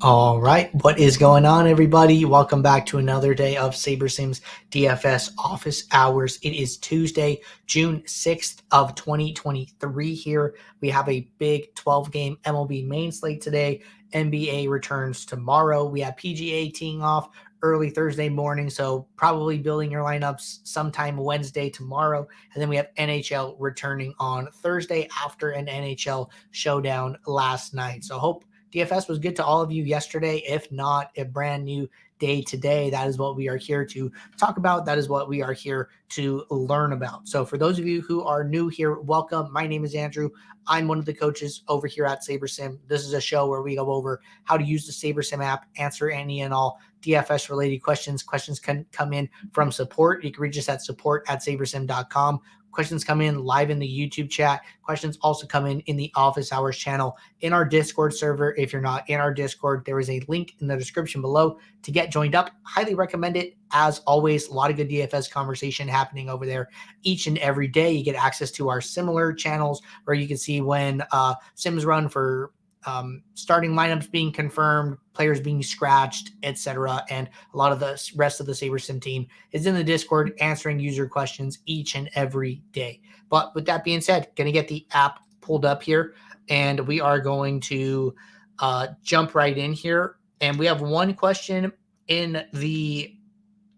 All right, what is going on, everybody? Welcome back to another day of SaberSims DFS office hours. It is Tuesday, June 6th of 2023 here. We have a big 12-game MLB main slate today. NBA returns tomorrow. We have PGA teeing off early Thursday morning, so probably building your lineups sometime Wednesday tomorrow. And then we have NHL returning on Thursday after an NHL showdown last night. So hope DFS was good to all of you yesterday. If not, a brand new day today. That is what we are here to talk about. That is what we are here to learn about. So for those of you who are new here, welcome. My name is Andrew. I'm one of the coaches over here at SaberSim. This is a show where we go over how to use the SaberSim app, answer any and all DFS related questions. Questions can come in from support. You can reach us at support@sabersim.com. Questions come in live in the YouTube chat. Questions also come in the office hours channel in our Discord server. If you're not in our Discord, there is a link in the description below to get joined up. Highly recommend it. As always, a lot of good DFS conversation happening over there each and every day. You get access to our similar channels where you can see when Sims run for starting lineups being confirmed, players being scratched, etc. And a lot of the rest of the SaberSim team is in the Discord answering user questions each and every day. But with that being said, going to get the app pulled up here, and we are going to jump right in here. And we have one question in the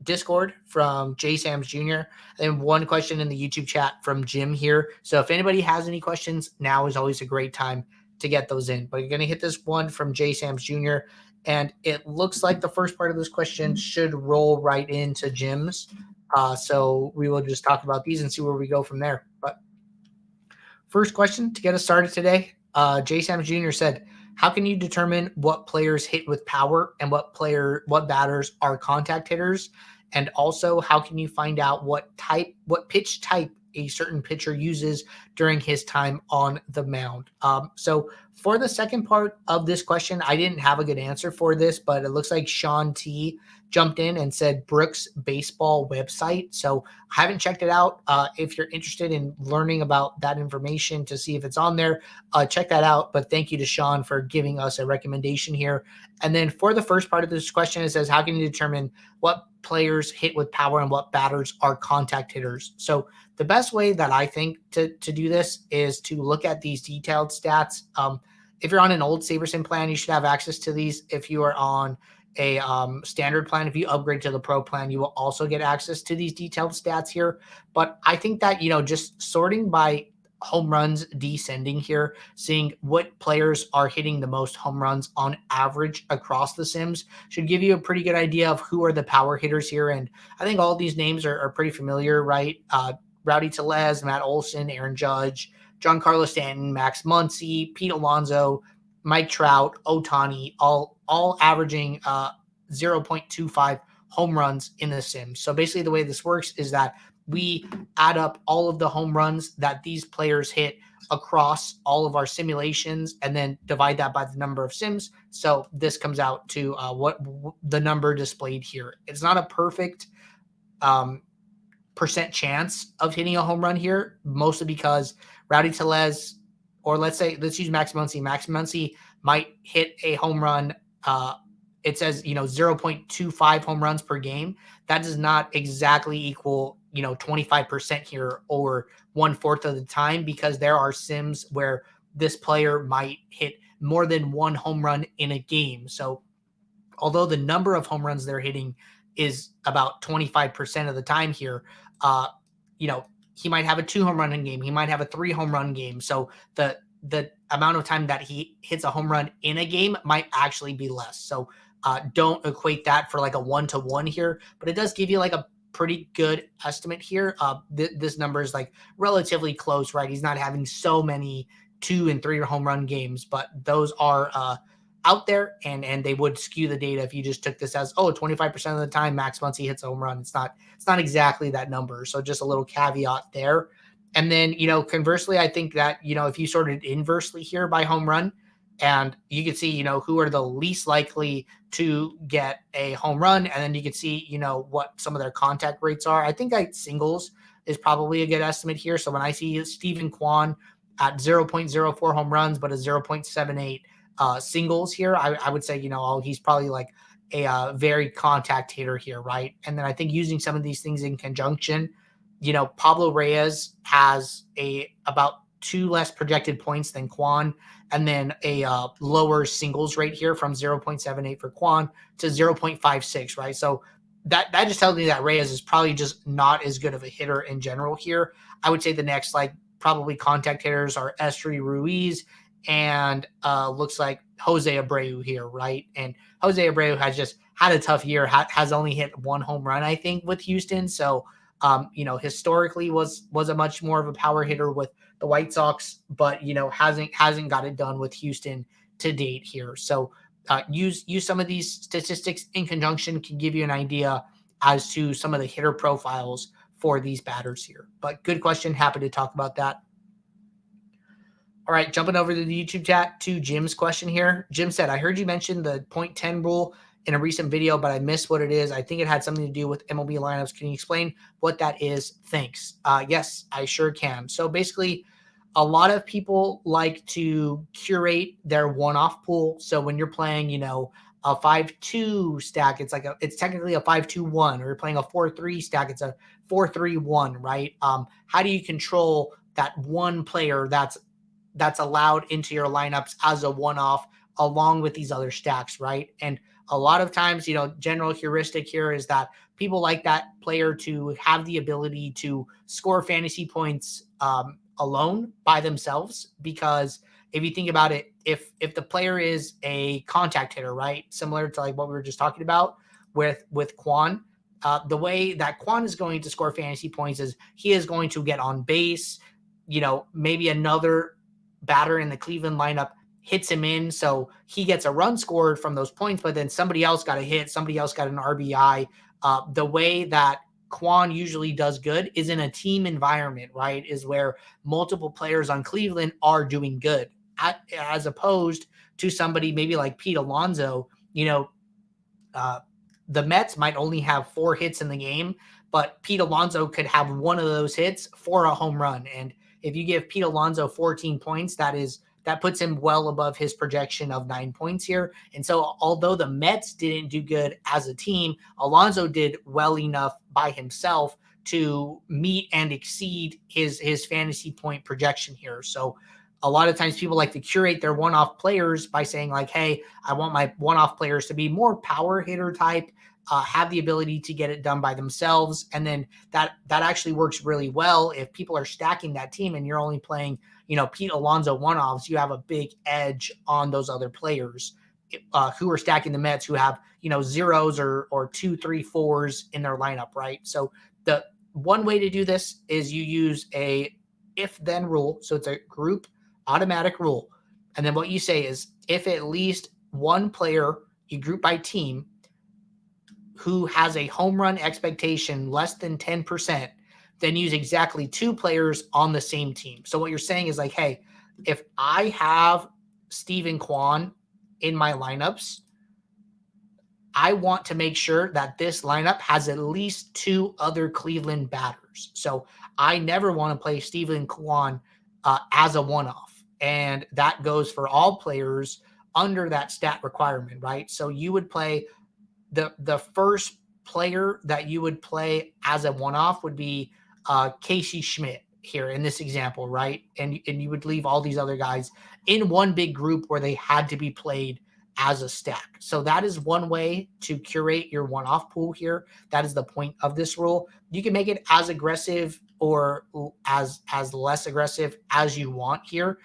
Discord from J Sams Jr. and one question in the YouTube chat from Jim here. So if anybody has any questions, now is always a great time to get those in. But you're going to hit this one from J Sams Jr. And it looks like the first part of this question should roll right into Jim's. So we will just talk about these and see where we go from there. But first question to get us started today, J Sams Jr. said, how can you determine what players hit with power and what batters are contact hitters? And also, how can you find out what pitch type a certain pitcher uses during his time on the mound? So for the second part of this question, I didn't have a good answer for this, but it looks like Sean T jumped in and said Brooks Baseball website. So I haven't checked it out. If you're interested in learning about that information to see if it's on there, check that out. But thank you to Sean for giving us a recommendation here. And then for the first part of this question, it says, how can you determine what players hit with power and what batters are contact hitters? So the best way that I think to do this is to look at these detailed stats. If you're on an old SaberSim plan, you should have access to these. If you are on a standard plan, if you upgrade to the pro plan, you will also get access to these detailed stats here. But I think that, just sorting by home runs descending here, seeing what players are hitting the most home runs on average across the Sims should give you a pretty good idea of who are the power hitters here. And I think all these names are pretty familiar, right? Rowdy Tellez, Matt Olson, Aaron Judge, Giancarlo Stanton, Max Muncy, Pete Alonso, Mike Trout, Ohtani, all averaging 0.25 home runs in the Sims. So basically the way this works is that we add up all of the home runs that these players hit across all of our simulations and then divide that by the number of Sims. So this comes out to what the number displayed here. It's not a perfect percent chance of hitting a home run here, mostly because Rowdy Tellez, or let's use Max Muncy. Max Muncy might hit a home run. It says, 0.25 home runs per game. That does not exactly equal, 25% here or 1/4 of the time, because there are Sims where this player might hit more than one home run in a game. So although the number of home runs they're hitting is about 25% of the time here, he might have a 2 home run game. He might have a 3 home run game. So the amount of time that he hits a home run in a game might actually be less. So don't equate that for like a 1-to-1 here, but it does give you like a pretty good estimate here. This number is like relatively close, right? He's not having so many 2 and 3 home run games, but those are out there, and they would skew the data if you just took this as 25% of the time Max Muncy hits a home run. It's not exactly that number. So just a little caveat there. And then, conversely, I think that, if you sorted inversely here by home run, and you could see, who are the least likely to get a home run, and then you could see, what some of their contact rates are. I think singles is probably a good estimate here. So when I see Stephen Kwan at 0.04 home runs, but a 0.78 singles here, I would say, oh, he's probably like a very contact hitter here, right? And then I think using some of these things in conjunction, Pablo Reyes has about 2 less projected points than Quan, and then a lower singles rate here from 0.78 for Quan to 0.56, right? So that just tells me that Reyes is probably just not as good of a hitter in general here. I would say the next like probably contact hitters are Estri Ruiz and looks like Jose Abreu here, right? And Jose Abreu has just had a tough year, has only hit 1 home run, I think, with Houston. So, historically was a much more of a power hitter with the White Sox, but, hasn't got it done with Houston to date here. So use some of these statistics in conjunction can give you an idea as to some of the hitter profiles for these batters here. But good question. Happy to talk about that. All right, jumping over to the YouTube chat to Jim's question here. Jim said, I heard you mention the 0.10 rule in a recent video, but I missed what it is. I think it had something to do with MLB lineups. Can you explain what that is? Thanks. Yes, I sure can. So basically, a lot of people like to curate their one-off pool. So when you're playing, a 5-2 stack, it's technically a 5-2-1, or you're playing a 4-3 stack, it's a 4-3-1, right? How do you control that one player that's allowed into your lineups as a one-off along with these other stacks, right? And a lot of times, general heuristic here is that people like that player to have the ability to score fantasy points alone by themselves, because if you think about it, if the player is a contact hitter, right, similar to like what we were just talking about with Quan, the way that Quan is going to score fantasy points is he is going to get on base, maybe another batter in the Cleveland lineup hits him in, so he gets a run scored from those points, but then somebody else got a hit, somebody else got an RBI. The way that Quan usually does good is in a team environment, right, is where multiple players on Cleveland are doing good, as opposed to somebody maybe like Pete Alonso. The Mets might only have 4 hits in the game, but Pete Alonso could have one of those hits for a home run. And if you give Pete Alonso 14 points, that puts him well above his projection of 9 points here. And so although the Mets didn't do good as a team, Alonso did well enough by himself to meet and exceed his fantasy point projection here. So a lot of times people like to curate their one-off players by saying like, hey, I want my one-off players to be more power hitter type, have the ability to get it done by themselves. And then that actually works really well if people are stacking that team and you're only playing, Pete Alonso one-offs. You have a big edge on those other players who are stacking the Mets, who have, zeros or 2, 3, 4s in their lineup, right? So the one way to do this is you use a if-then rule. So it's a group automatic rule. And then what you say is if at least one player, you group by team, who has a home run expectation less than 10%, then use exactly 2 players on the same team. So what you're saying is like, hey, if I have Steven Kwan in my lineups, I want to make sure that this lineup has at least 2 other Cleveland batters. So I never want to play Steven Kwan as a one-off. And that goes for all players under that stat requirement, right? So you would play the first player that you would play as a one-off would be Casey Schmidt here in this example, right? And you would leave all these other guys in one big group where they had to be played as a stack. So that is one way to curate your one-off pool here. That is the point of this rule. You can make it as aggressive or as less aggressive as you want here.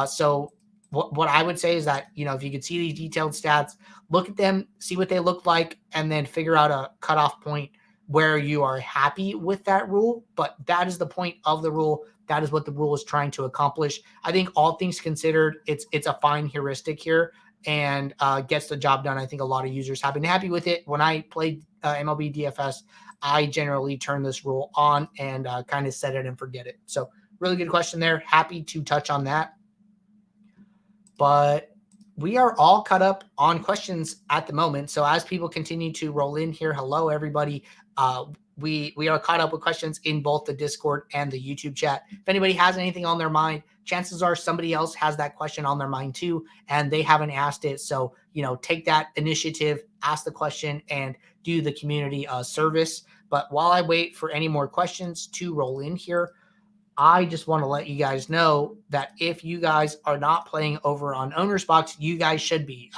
So what I would say is that, if you could see these detailed stats, look at them, see what they look like, and then figure out a cutoff point where you are happy with that rule. But that is the point of the rule. That is what the rule is trying to accomplish. I think all things considered, it's a fine heuristic here and gets the job done. I think a lot of users have been happy with it. When I played MLB DFS, I generally turn this rule on and kind of set it and forget it. So really good question there. Happy to touch on that. But we are all caught up on questions at the moment. So as people continue to roll in here, hello, everybody. we are caught up with questions in both the Discord and the YouTube chat. If anybody has anything on their mind, chances are somebody else has that question on their mind too, and they haven't asked it. So, take that initiative, ask the question, and do the community a service. But while I wait for any more questions to roll in here, I just want to let you guys know that if you guys are not playing over on Owner's Box, you guys should be.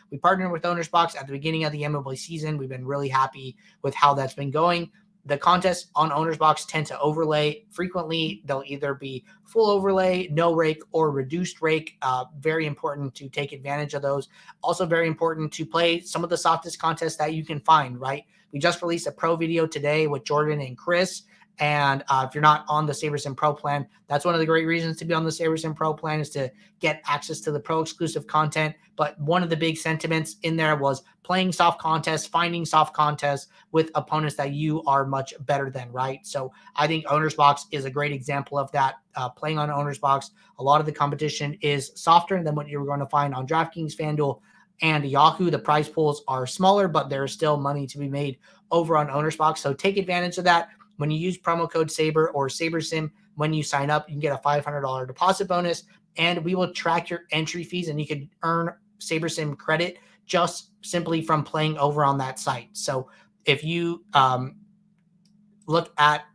We partnered with Owner's Box at the beginning of the MLB season. We've been really happy with how that's been going. The contests on Owner's Box tend to overlay frequently. They'll either be full overlay, no rake, or reduced rake. Very important to take advantage of those. Also very important to play some of the softest contests that you can find, right? We just released a pro video today with Jordan and Chris. And if you're not on the SaberSim Pro plan, that's one of the great reasons to be on the SaberSim Pro plan, is to get access to the pro exclusive content. But one of the big sentiments in there was playing soft contests, finding soft contests with opponents that you are much better than, right? So I think Owner's Box is a great example of that. Playing on Owner's Box, a lot of the competition is softer than what you're going to find on DraftKings, FanDuel, and Yahoo. The prize pools are smaller, but there's still money to be made over on Owner's Box. So take advantage of that. When you use promo code SABER or SaberSim when you sign up, you can get a $500 deposit bonus, and we will track your entry fees, and you can earn SaberSim credit just simply from playing over on that site. So if you look at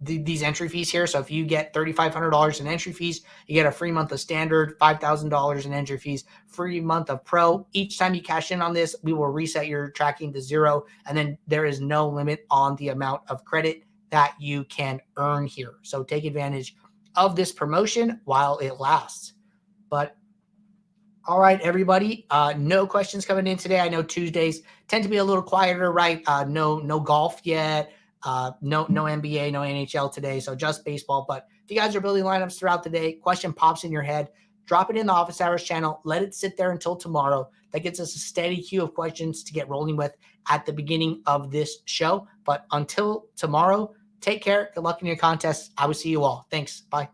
these entry fees here, so if you get $3,500 in entry fees, you get a free month of standard, $5,000 in entry fees, free month of pro. Each time you cash in on this, we will reset your tracking to 0, and then there is no limit on the amount of credit that you can earn here. So take advantage of this promotion while it lasts. But all right, everybody, no questions coming in today. I know Tuesdays tend to be a little quieter, right? No golf yet. No NBA, no NHL today. So just baseball. But if you guys are building lineups throughout the day, question pops in your head, drop it in the Office Hours channel. Let it sit there until tomorrow. That gets us a steady queue of questions to get rolling with at the beginning of this show. But until tomorrow, take care. Good luck in your contests. I will see you all. Thanks. Bye.